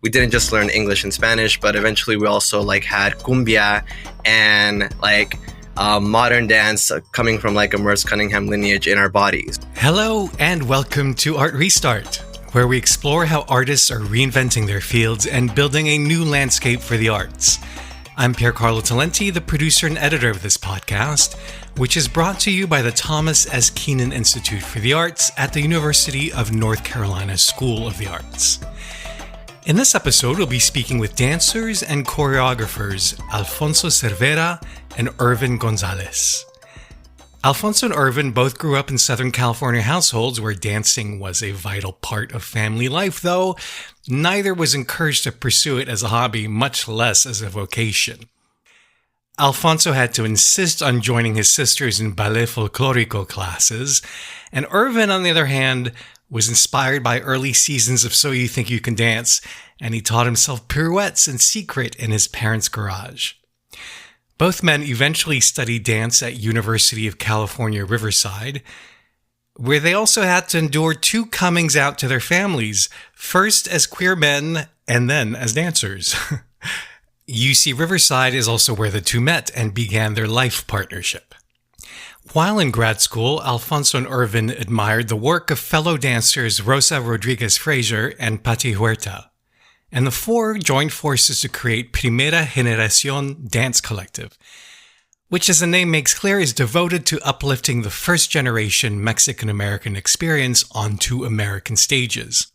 we didn't just learn English and Spanish, but eventually we also like had cumbia and like modern dance coming from like a Merce Cunningham lineage in our bodies. Hello and welcome to Art Restart, where we explore how artists are reinventing their fields and building a new landscape for the arts. I'm Piercarlo Talenti, the producer and editor of this podcast, which is brought to you by the Thomas S. Keenan Institute for the Arts at the University of North Carolina School of the Arts. In this episode, we'll be speaking with dancers and choreographers Alfonso Cervera and Irvin Gonzalez. Alfonso and Irvin both grew up in Southern California households where dancing was a vital part of family life, though neither was encouraged to pursue it as a hobby, much less as a vocation. Alfonso had to insist on joining his sisters in ballet folklórico classes, and Irvin, on the other hand, was inspired by early seasons of So You Think You Can Dance, and he taught himself pirouettes in secret in his parents' garage. Both men eventually studied dance at University of California, Riverside, where they also had to endure two comings out to their families, first as queer men and then as dancers. UC Riverside is also where the two met and began their life partnership. While in grad school, Alfonso and Irvin admired the work of fellow dancers Rosa Rodriguez-Frazier and Huerta, and the four joined forces to create Primera Generación Dance Collective, which, as the name makes clear, is devoted to uplifting the first-generation Mexican-American experience onto American stages.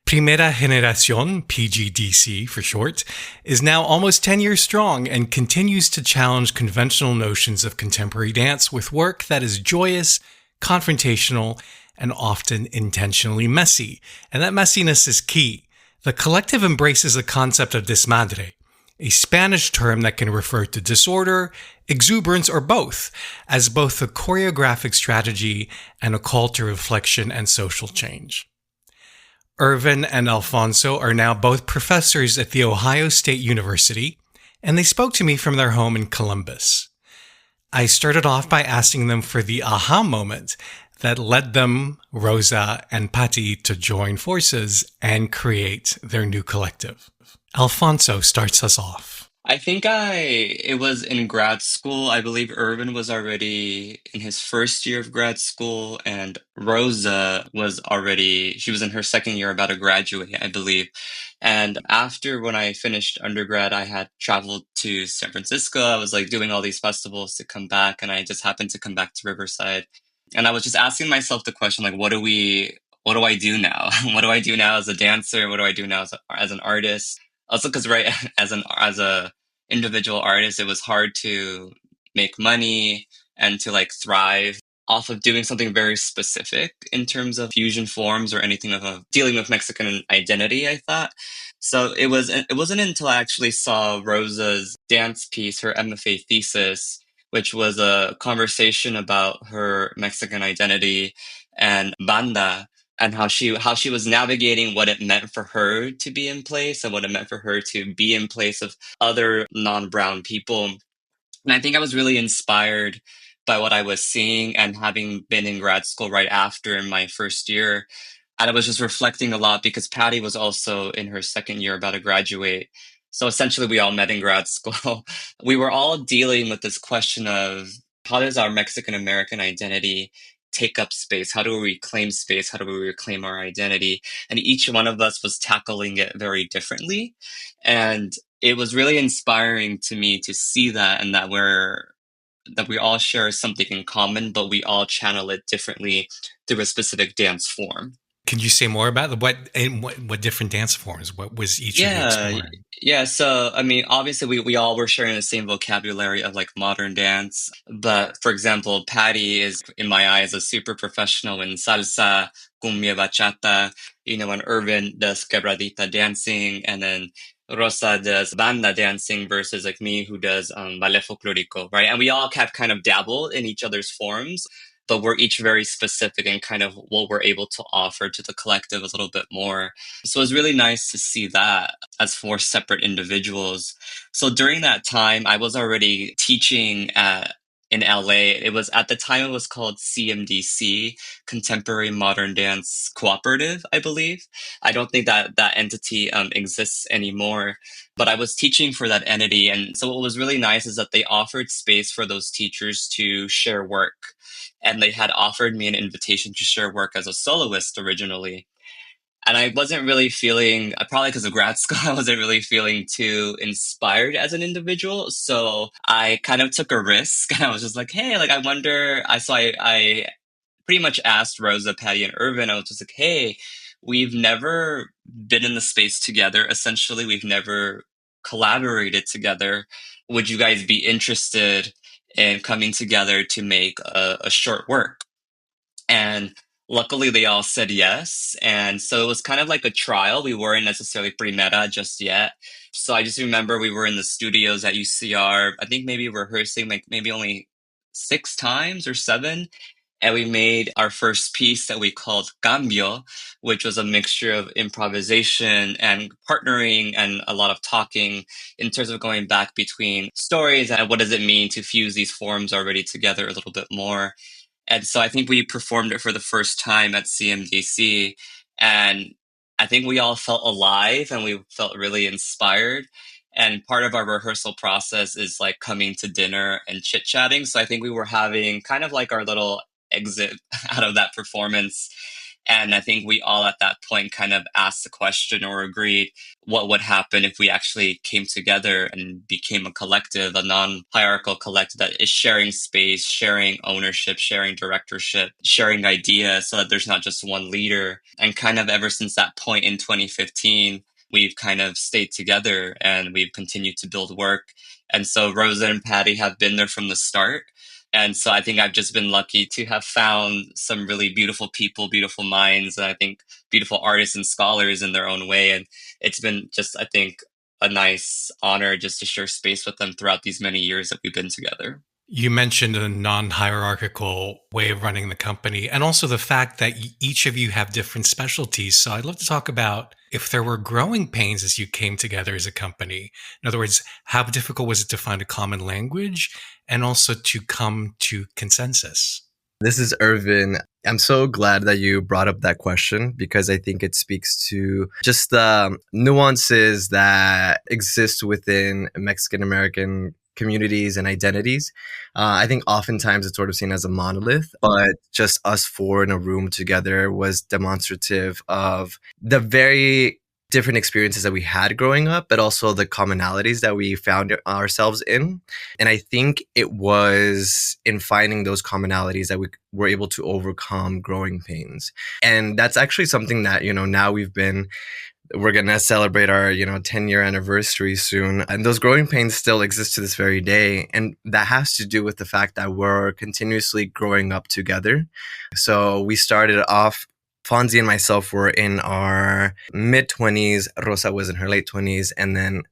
Primera Generación, PGDC for short, is now almost 10 years strong and continues to challenge conventional notions of contemporary dance with work that is joyous, confrontational, and often intentionally messy. And that messiness is key. The collective embraces the concept of desmadre, a Spanish term that can refer to disorder, exuberance, or both, as both a choreographic strategy and a call to reflection and social change. Irvin and Alfonso are now both professors at The Ohio State University, and they spoke to me from their home in Columbus. I started off by asking them for the aha moment that led them, Rosa and Patty, to join forces and create their new collective. Alfonso starts us off. I think it was in grad school. I believe Irvin was already in his first year of grad school, and Rosa she was in her second year, about to graduate, I believe. And after, when I finished undergrad, I had traveled to San Francisco. I was like doing all these festivals to come back, and I just happened to come back to Riverside. And I was just asking myself the question, like, what do I do now? What do I do now as a dancer? What do I do now as an artist? Also, because as a individual artist, it was hard to make money and to like thrive off of doing something very specific in terms of fusion forms or anything of dealing with Mexican identity, I thought. So it wasn't until I actually saw Rosa's dance piece, her MFA thesis, which was a conversation about her Mexican identity and banda, and how she was navigating what it meant for her to be in place and what it meant for her to be in place of other non-brown people. And I think I was really inspired by what I was seeing, and having been in grad school right after in my first year. And I was just reflecting a lot because Patty was also in her second year, about to graduate. So essentially we all met in grad school. We were all dealing with this question of, how does our Mexican American identity take up space? How do we reclaim space? How do we reclaim our identity? And each one of us was tackling it very differently. And it was really inspiring to me to see that, and that we all share something in common, but we all channel it differently through a specific dance form. Can you say more about what different dance forms? What was each of you exploring? Yeah. So, I mean, obviously we all were sharing the same vocabulary of like modern dance. But for example, Patty is, in my eyes, a super professional in salsa, cumbia, bachata, and Irvin does quebradita dancing, and then Rosa does banda dancing, versus like me, who does ballet folklórico, right? And we all have kind of dabbled in each other's forms, but we're each very specific in kind of what we're able to offer to the collective a little bit more. So it was really nice to see that as four separate individuals. So during that time, I was already teaching at in LA. It was at the time it was called CMDC, Contemporary Modern Dance Cooperative, I believe. I don't think that that entity exists anymore, but I was teaching for that entity. And so what was really nice is that they offered space for those teachers to share work. And they had offered me an invitation to share work as a soloist originally. And I wasn't really feeling, probably because of grad school, I wasn't really feeling too inspired as an individual. So I kind of took a risk and I was just like, hey, like, I wonder. I pretty much asked Rosa, Patty, and Irvin, I was just like, hey, we've never been in the space together. Essentially, we've never collaborated together. Would you guys be interested in coming together to make a short work? And luckily, they all said yes. And so it was kind of like a trial. We weren't necessarily Primera just yet. So I just remember we were in the studios at UCR, I think maybe rehearsing like maybe only 6 times or 7. And we made our first piece that we called Cambio, which was a mixture of improvisation and partnering and a lot of talking in terms of going back between stories and what does it mean to fuse these forms already together a little bit more. And so I think we performed it for the first time at CMDC. And I think we all felt alive and we felt really inspired. And part of our rehearsal process is like coming to dinner and chit chatting. So I think we were having kind of like our little exit out of that performance. And I think we all at that point kind of asked the question or agreed what would happen if we actually came together and became a collective, a non-hierarchical collective that is sharing space, sharing ownership, sharing directorship, sharing ideas so that there's not just one leader. And kind of ever since that point in 2015, we've kind of stayed together and we've continued to build work. And so Rosa and Patty have been there from the start. And so I think I've just been lucky to have found some really beautiful people, beautiful minds, and I think beautiful artists and scholars in their own way. And it's been just, I think, a nice honor just to share space with them throughout these many years that we've been together. You mentioned a non-hierarchical way of running the company and also the fact that each of you have different specialties. So I'd love to talk about if there were growing pains as you came together as a company. In other words, how difficult was it to find a common language and also to come to consensus? This is Irvin. I'm so glad that you brought up that question because I think it speaks to just the nuances that exist within Mexican American communities and identities. I think oftentimes it's sort of seen as a monolith, but just us four in a room together was demonstrative of the very different experiences that we had growing up, but also the commonalities that we found ourselves in. And I think it was in finding those commonalities that we were able to overcome growing pains. And that's actually something that, now we're going to celebrate our 10-year anniversary soon, and those growing pains still exist to this very day, and that has to do with the fact that we're continuously growing up together. So we started off, Fonzie and myself were in our mid-20s, Rosa was in her late 20s, and then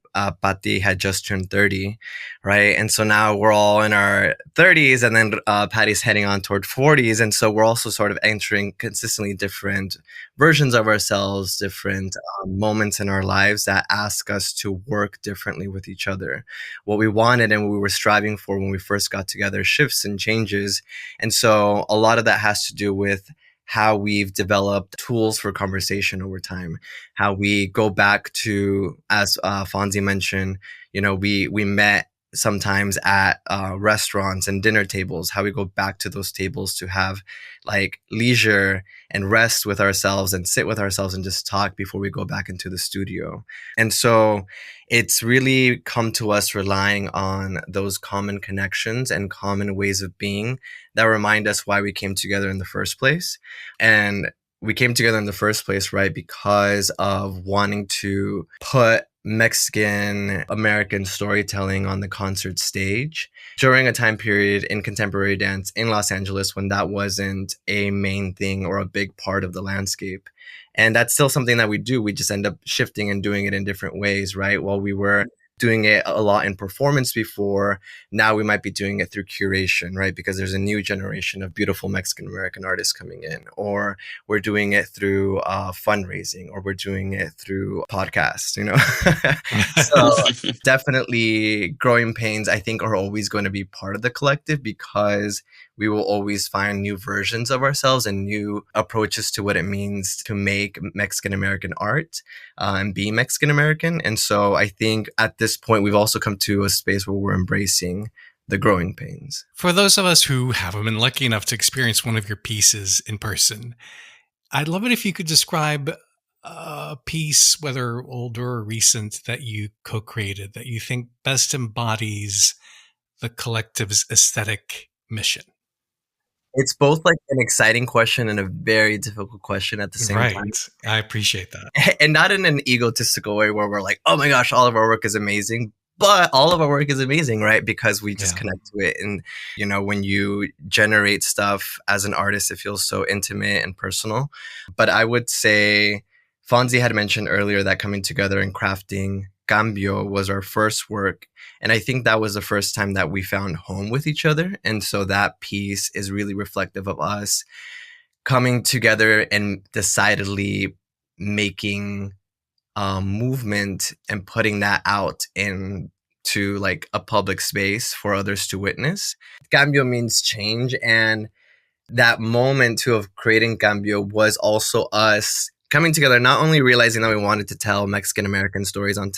Patty had just turned 30, right? And so now we're all in our 30s, and then Patty's heading on toward 40s, and so we're also sort of entering consistently different versions of ourselves, different moments in our lives that ask us to work differently with each other. What we wanted and what we were striving for when we first got together shifts and changes, and so a lot of that has to do with how we've developed tools for conversation over time, how we go back to, as Fonzie mentioned, we met sometimes at restaurants and dinner tables, how we go back to those tables to have like leisure and rest with ourselves and sit with ourselves and just talk before we go back into the studio. And so it's really come to us relying on those common connections and common ways of being that remind us why we came together in the first place. And we came together in the first place, right, because of wanting to put Mexican American storytelling on the concert stage during a time period in contemporary dance in Los Angeles when that wasn't a main thing or a big part of the landscape. And that's still something that we do. We just end up shifting and doing it in different ways, right? While we were doing it a lot in performance before. Now we might be doing it through curation, right? Because there's a new generation of beautiful Mexican American artists coming in, or we're doing it through fundraising, or we're doing it through podcasts, So definitely growing pains, I think, are always going to be part of the collective because we will always find new versions of ourselves and new approaches to what it means to make Mexican American art and be Mexican American. And so I think at this point, we've also come to a space where we're embracing the growing pains. For those of us who haven't been lucky enough to experience one of your pieces in person, I'd love it if you could describe a piece, whether older or recent, that you co-created that you think best embodies the collective's aesthetic mission. It's both like an exciting question and a very difficult question at the same time. Right. I appreciate that. And not in an egotistical way where we're like, oh my gosh, all of our work is amazing. But all of our work is amazing, right? Because we just connect to it. And, when you generate stuff as an artist, it feels so intimate and personal. But I would say Fonzie had mentioned earlier that coming together and crafting Cambio was our first work. And I think that was the first time that we found home with each other. And so that piece is really reflective of us coming together and decidedly making movement and putting that out into like a public space for others to witness. Cambio means change. And that moment too of creating Cambio was also us coming together, not only realizing that we wanted to tell Mexican American stories on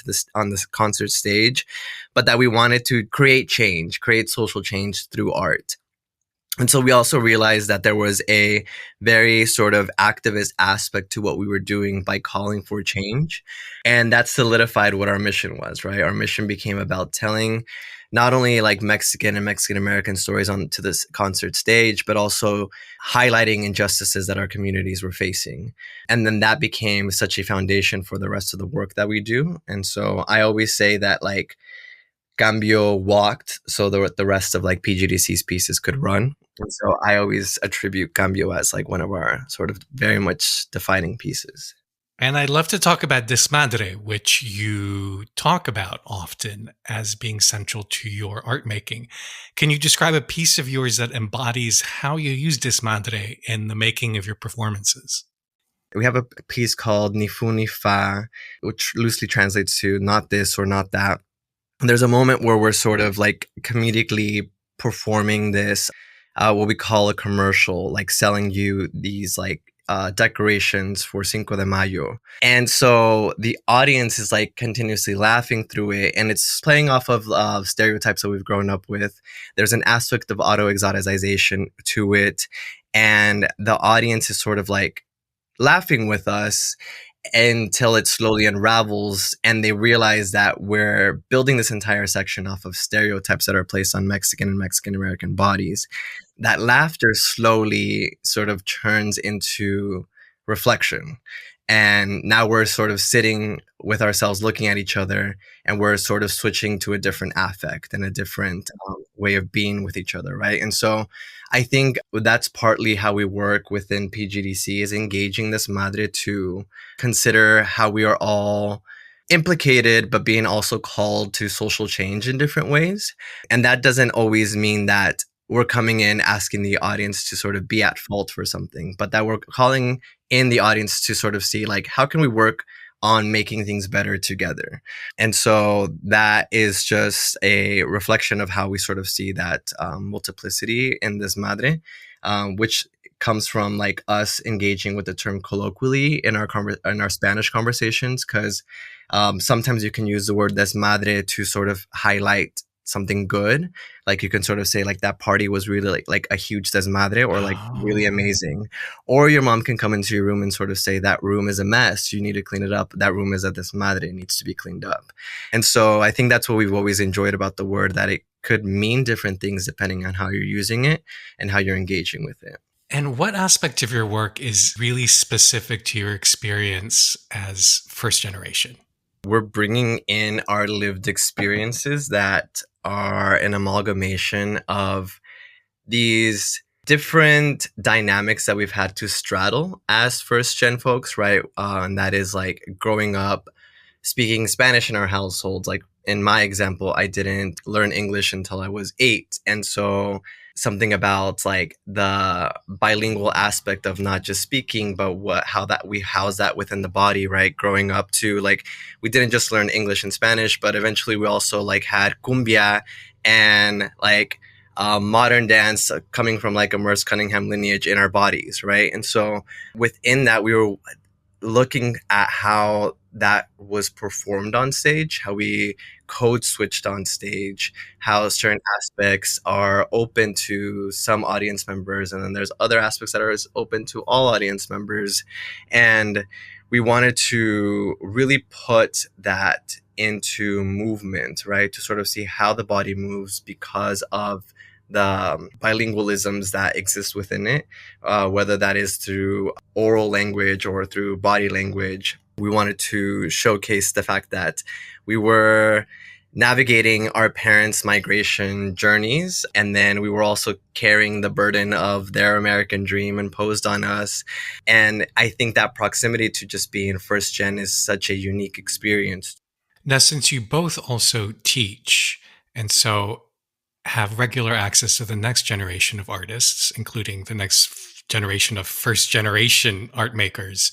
this concert stage, but that we wanted to create change, create social change through art. And so we also realized that there was a very sort of activist aspect to what we were doing by calling for change. And that solidified what our mission was, right? Our mission became about telling not only like Mexican and Mexican American stories onto this concert stage, but also highlighting injustices that our communities were facing. And then that became such a foundation for the rest of the work that we do. And so I always say that like Cambio walked so the rest of like PGDC's pieces could run. And so I always attribute Cambio as like one of our sort of very much defining pieces. And I'd love to talk about desmadre, which you talk about often as being central to your art making. Can you describe a piece of yours that embodies how you use desmadre in the making of your performances? We have a piece called Ni Fu Ni Fa, which loosely translates to not this or not that. And there's a moment where we're sort of like comedically performing this, what we call a commercial, like selling you these like decorations for Cinco de Mayo. And so the audience is like continuously laughing through it, and it's playing off of stereotypes that we've grown up with. There's an aspect of auto-exoticization to it, and the audience is sort of like laughing with us until it slowly unravels and they realize that we're building this entire section off of stereotypes that are placed on Mexican and Mexican American bodies. That laughter slowly sort of turns into reflection. And now we're sort of sitting with ourselves, looking at each other, and we're sort of switching to a different affect and a different way of being with each other, right? And so I think that's partly how we work within PGDC, is engaging this madre to consider how we are all implicated, but being also called to social change in different ways. And that doesn't always mean that we're coming in asking the audience to sort of be at fault for something, but that we're calling in the audience to sort of see like, how can we work on making things better together? And so that is just a reflection of how we sort of see that multiplicity in this madre, which comes from like us engaging with the term colloquially in our Spanish conversations, because sometimes you can use the word desmadre to sort of highlight something good. Like you can sort of say like that party was really like a huge desmadre, or like really amazing. Or your mom can come into your room and sort of say that room is a mess, you need to clean it up, that room is a desmadre, it needs to be cleaned up. And so I think that's what we've always enjoyed about the word, that it could mean different things depending on how you're using it and how you're engaging with it. And what aspect of your work is really specific to your experience as first generation? We're bringing in our lived experiences that are an amalgamation of these different dynamics that we've had to straddle as first gen folks, right? And that is like growing up speaking Spanish in our household. Like in my example, I didn't learn English until I was 8. And so something about like the bilingual aspect of not just speaking, but how that we house that within the body, right? Growing up to like, we didn't just learn English and Spanish, but eventually we also like had cumbia and like modern dance coming from like a Merce Cunningham lineage in our bodies, right? And so within that, we were looking at how that was performed on stage, how we code switched on stage, how certain aspects are open to some audience members, and then there's other aspects that are open to all audience members. And we wanted to really put that into movement, right? To sort of see how the body moves because of the bilingualisms that exist within it, whether that is through oral language or through body language. We wanted to showcase the fact that we were navigating our parents' migration journeys, and then we were also carrying the burden of their American dream imposed on us. And I think that proximity to just being first gen is such a unique experience. Now, since you both also teach, and so have regular access to the next generation of artists, including the next generation of first generation art makers,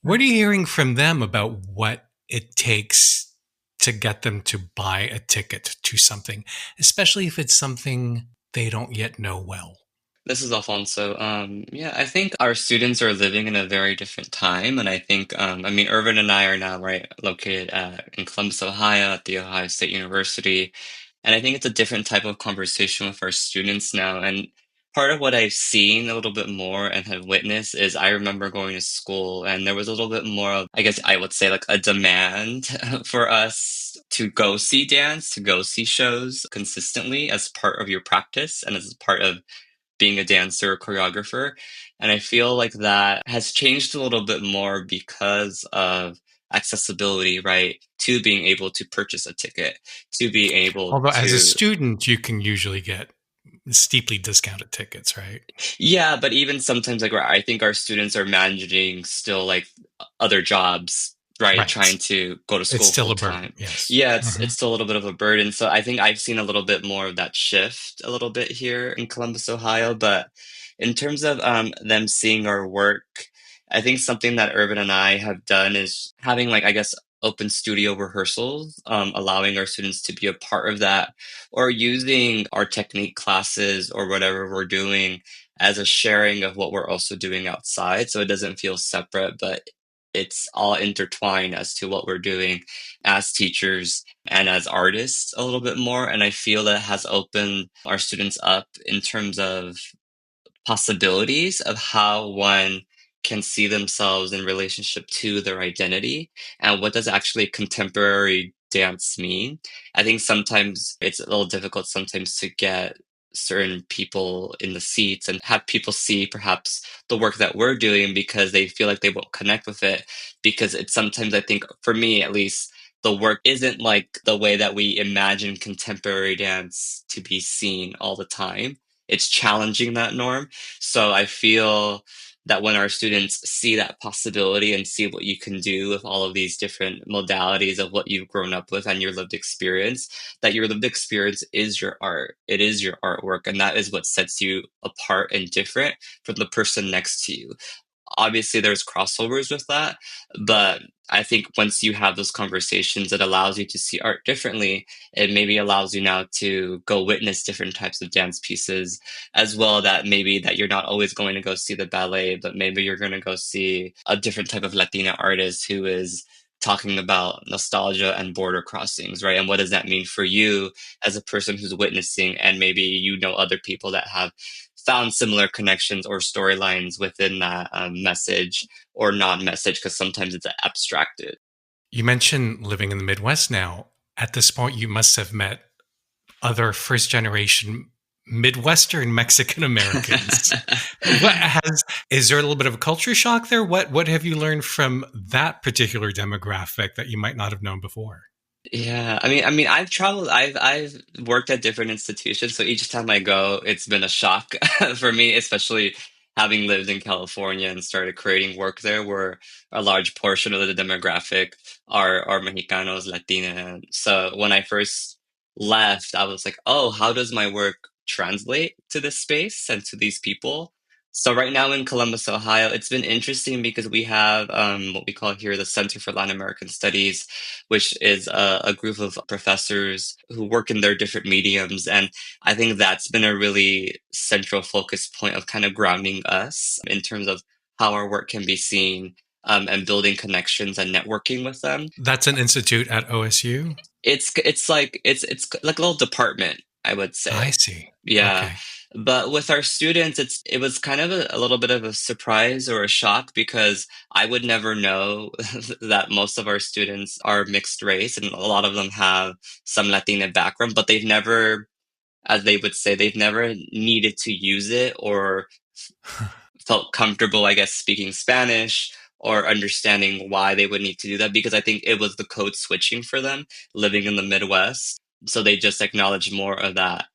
what are you hearing from them about what it takes to get them to buy a ticket to something, especially if it's something they don't yet know well? This is Alfonso. Yeah, I think our students are living in a very different time, and I think, Irvin and I are now located in Columbus, Ohio, at the Ohio State University, and I think it's a different type of conversation with our students now. And part of what I've seen a little bit more and have witnessed is I remember going to school, and there was a little bit more of, I guess I would say, like a demand for us to go see dance, to go see shows consistently as part of your practice and as part of being a dancer or choreographer. And I feel like that has changed a little bit more because of accessibility, right? To being able to purchase a ticket, to being able Although as a to, student, you can usually get steeply discounted tickets, right? yeah, but even sometimes like where I think our students are managing still like other jobs, right? Right. Trying to go to It's school still full a burden. time. Yes. Yeah, Mhm. it's still a little bit of a burden. So I think I've seen a little bit more of that shift a little bit here in Columbus, Ohio. But in terms of them seeing our work, I think something that Irvin and I have done is having like I guess open studio rehearsals, allowing our students to be a part of that, or using our technique classes or whatever we're doing as a sharing of what we're also doing outside. So it doesn't feel separate, but it's all intertwined as to what we're doing as teachers and as artists a little bit more. And I feel that has opened our students up in terms of possibilities of how one can see themselves in relationship to their identity and what does actually contemporary dance mean. I think sometimes it's a little difficult sometimes to get certain people in the seats and have people see perhaps the work that we're doing because they feel like they won't connect with it because it's sometimes I think for me at least the work isn't like the way that we imagine contemporary dance to be seen all the time. It's challenging that norm. So I feel that when our students see that possibility and see what you can do with all of these different modalities of what you've grown up with and your lived experience, that your lived experience is your art. It is your artwork. And that is what sets you apart and different from the person next to you. Obviously there's crossovers with that, but I think once you have those conversations, it allows you to see art differently. It maybe allows you now to go witness different types of dance pieces as well, that maybe that you're not always going to go see the ballet, but maybe you're going to go see a different type of Latina artist who is talking about nostalgia and border crossings, right? And what does that mean for you as a person who's witnessing, and maybe you know other people that have found similar connections or storylines within that message or non-message, because sometimes it's abstracted. You mentioned living in the Midwest now. At this point, you must have met other first generation Midwestern Mexican Americans. Is there a little bit of a culture shock there? What have you learned from that particular demographic that you might not have known before? Yeah, I've traveled. I've worked at different institutions, so each time I go, it's been a shock for me, especially having lived in California and started creating work there, where a large portion of the demographic are Mexicanos, Latina. So when I first left, I was like, oh, how does my work translate to this space and to these people? So right now in Columbus, Ohio, it's been interesting because we have what we call here the Center for Latin American Studies, which is a group of professors who work in their different mediums. And I think that's been a really central focus point of kind of grounding us in terms of how our work can be seen, and building connections and networking with them. That's an institute at OSU? It's like a little department, I would I say. see. Yeah. Okay. But with our students, it was kind of a little bit of a surprise or a shock because I would never know that most of our students are mixed race and a lot of them have some Latina background, but they've never, as they would say, they've never needed to use it or felt comfortable, I guess, speaking Spanish or understanding why they would need to do that because I think it was the code switching for them living in the Midwest. So they just acknowledged more of that,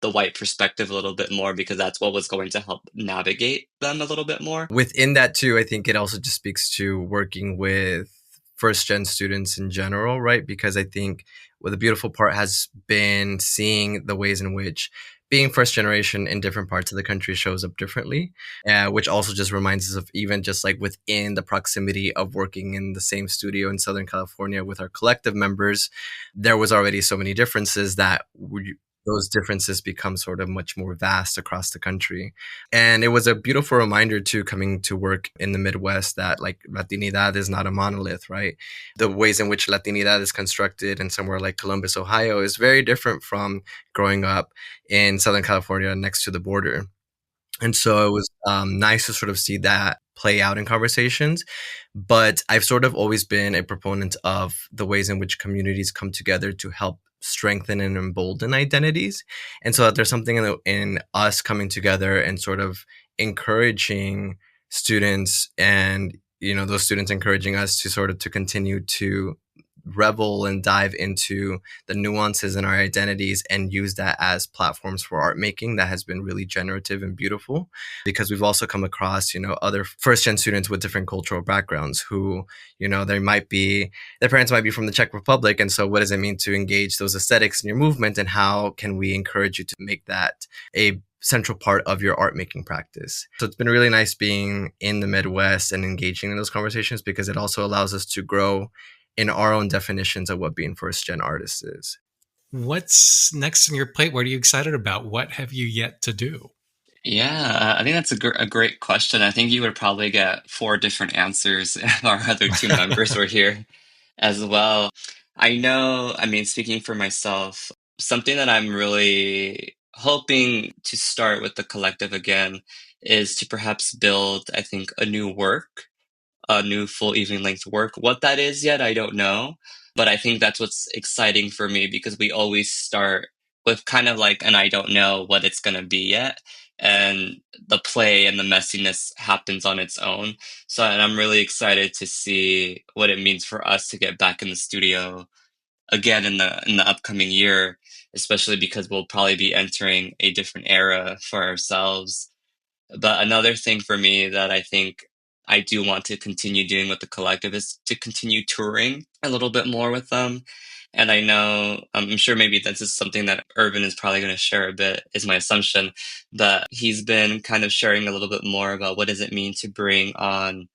the white perspective a little bit more because that's what was going to help navigate them a little bit more. Within that too, I think it also just speaks to working with first gen students in general, right? Because I think the beautiful part has been seeing the ways in which being first generation in different parts of the country shows up differently, which also just reminds us of even just like within the proximity of working in the same studio in Southern California with our collective members, there was already so many differences that those differences become sort of much more vast across the country. And it was a beautiful reminder too, coming to work in the Midwest, that like Latinidad is not a monolith, right? The ways in which Latinidad is constructed in somewhere like Columbus, Ohio is very different from growing up in Southern California next to the border. And so it was nice to sort of see that play out in conversations. But I've sort of always been a proponent of the ways in which communities come together to help strengthen and embolden identities. And so that there's something in us coming together and sort of encouraging students and, you know, those students encouraging us to sort of to continue to revel and dive into the nuances in our identities and use that as platforms for art making that has been really generative and beautiful, because we've also come across, you know, other first gen students with different cultural backgrounds who, you know, their parents might be from the Czech Republic, and so what does it mean to engage those aesthetics in your movement, and how can we encourage you to make that a central part of your art making practice? So it's been really nice being in the Midwest and engaging in those conversations, because it also allows us to grow in our own definitions of what being first gen artist is. What's next on your plate? What are you excited about? What have you yet to do? Yeah, I think that's a great question. I think you would probably get four different answers if our other two members were here as well. I know, I mean, speaking for myself, something that I'm really hoping to start with the collective again is to perhaps build, I think, a new work, a new full evening length work. What that is yet, I don't know. But I think that's what's exciting for me because we always start with kind of like an I don't know what it's going to be yet. And the play and the messiness happens on its own. So, and I'm really excited to see what it means for us to get back in the studio again in the upcoming year, especially because we'll probably be entering a different era for ourselves. But another thing for me that I think I do want to continue doing with the collective is to continue touring a little bit more with them. And I know, I'm sure maybe this is something that Irvin is probably going to share a bit, is my assumption, that he's been kind of sharing a little bit more about what does it mean to bring on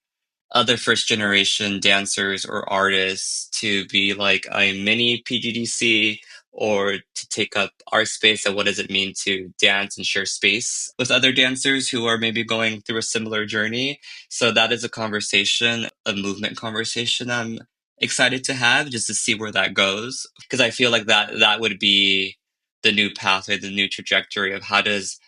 other first generation dancers or artists to be like a mini PGDC or to take up our space, and what does it mean to dance and share space with other dancers who are maybe going through a similar journey. So that is a conversation, a movement conversation I'm excited to have, just to see where that goes, because I feel like that would be the new pathway, the new trajectory of how does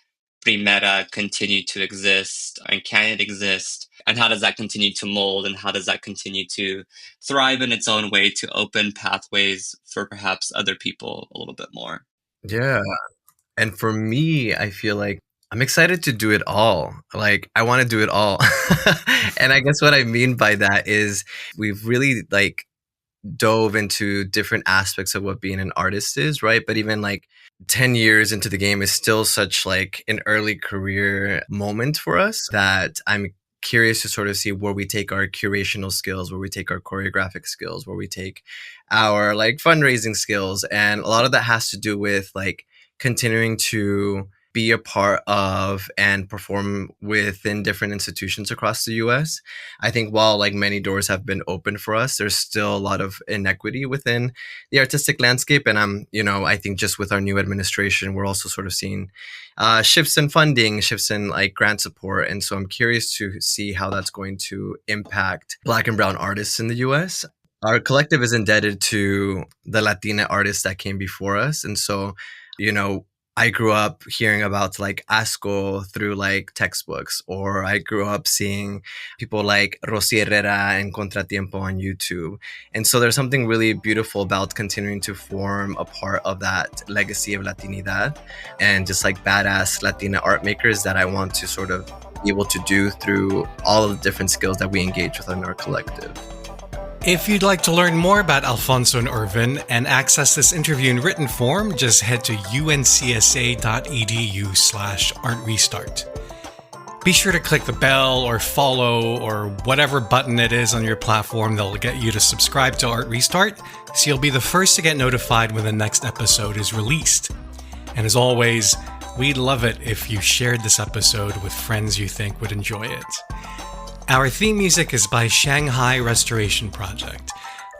Primera continue to exist, and can it exist, and how does that continue to mold, and how does that continue to thrive in its own way to open pathways for perhaps other people a little bit more. Yeah. And for me, I feel like I'm excited to do it all. Like, I want to do it all. And I guess what I mean by that is we've really like dove into different aspects of what being an artist is, right? But even like 10 years into the game is still such like an early career moment for us that I'm curious to sort of see where we take our curational skills, where we take our choreographic skills, where we take our like fundraising skills. And a lot of that has to do with like continuing to be a part of and perform within different institutions across the US. I think while like many doors have been open for us, there's still a lot of inequity within the artistic landscape. And I think just with our new administration, we're also sort of seeing shifts in funding, shifts in like grant support. And so I'm curious to see how that's going to impact Black and Brown artists in the US. Our collective is indebted to the Latina artists that came before us. And so, I grew up hearing about like ASCO through like textbooks, or I grew up seeing people like Rosa and Contratiempo on YouTube. And so there's something really beautiful about continuing to form a part of that legacy of Latinidad and just like badass Latina art makers that I want to sort of be able to do through all of the different skills that we engage with in our collective. If you'd like to learn more about Alfonso and Irvin and access this interview in written form, just head to uncsa.edu/artrestart. Be sure to click the bell or follow or whatever button it is on your platform that'll get you to subscribe to Art Restart, so you'll be the first to get notified when the next episode is released. And as always, we'd love it if you shared this episode with friends you think would enjoy it. Our theme music is by Shanghai Restoration Project.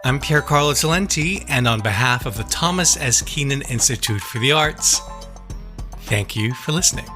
I'm Piercarlo Talenti, and on behalf of the Thomas S. Keenan Institute for the Arts, thank you for listening.